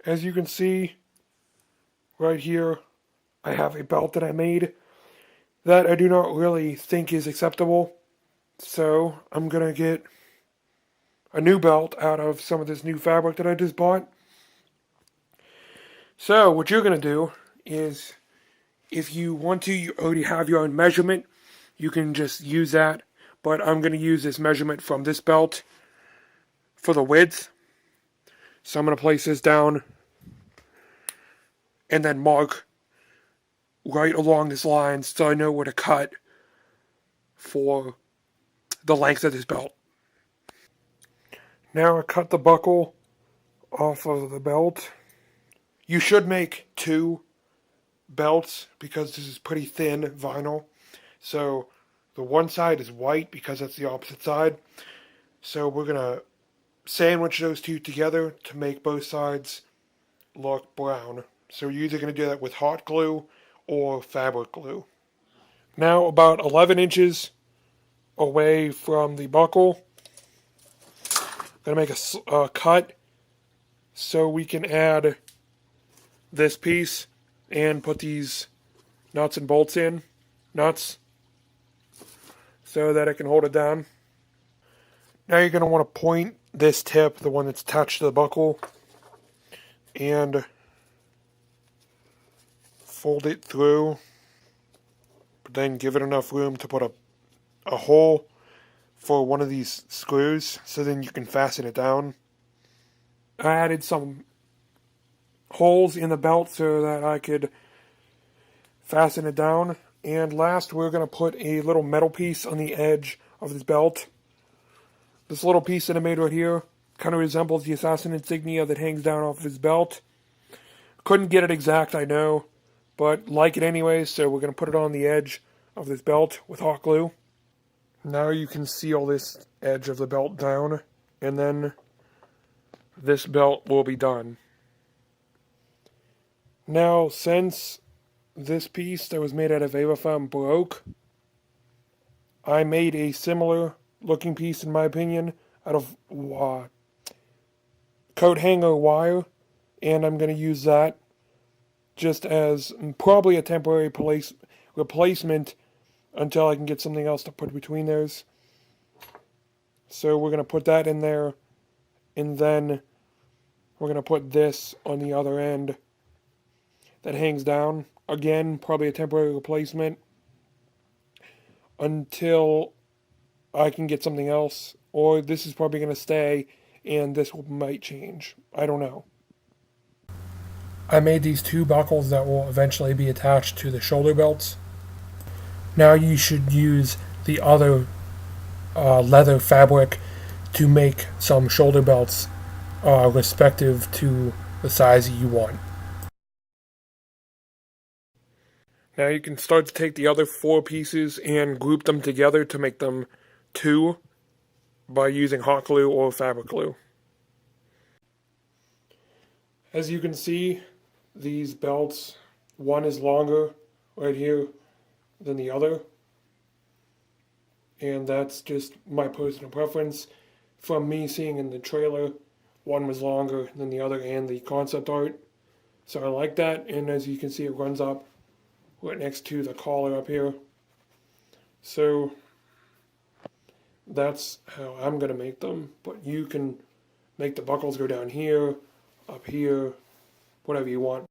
As you can see right here, I have a belt that I made that I do not really think is acceptable. So I'm going to get a new belt out of some of this new fabric that I just bought. So what you're going to do is, if you want to, you already have your own measurement. You can just use that. But I'm going to use this measurement from this belt for the width. So I'm going to place this down and then mark right along this line so I know where to cut for the length of this belt. Now I cut the buckle off of the belt. You should make two belts because this is pretty thin vinyl. So the one side is white because that's the opposite side. So we're going to sandwich those two together to make both sides look brown. So you're either going to do that with hot glue or fabric glue. Now about 11 inches away from the buckle, I'm going to make a cut so we can add this piece and put these nuts and bolts in. Nuts so that it can hold it down. Now you're going to want to point this tip, the one that's attached to the buckle, and fold it through, but then give it enough room to put a hole for one of these screws so then you can fasten it down. I added some holes in the belt so that I could fasten it down. And last, we're going to put a little metal piece on the edge of this belt. This little piece that I made right here kind of resembles the assassin insignia that hangs down off of his belt. Couldn't get it exact, I know, but like it anyway, so we're going to put it on the edge of this belt with hot glue. Now you can seal this edge of the belt down, and then this belt will be done. Now, since this piece that was made out of Avifem broke, I made a similar looking piece, in my opinion, out of coat hanger wire, and I'm going to use that just as probably a temporary replacement until I can get something else to put between those. So we're going to put that in there, and then we're going to put this on the other end that hangs down. Again, probably a temporary replacement until I can get something else, or this is probably going to stay and this might change. I don't know. I made these two buckles that will eventually be attached to the shoulder belts. Now you should use the other leather fabric to make some shoulder belts respective to the size you want. Now you can start to take the other four pieces and group them together to make them two by using hot glue or fabric glue. As you can see, these belts, one is longer right here than the other, and that's just my personal preference. From me seeing in the trailer, one was longer than the other and the concept art, so I like that. And as you can see, it runs up right next to the collar up here. So that's how I'm going to make them, but you can make the buckles go down here, up here, whatever you want.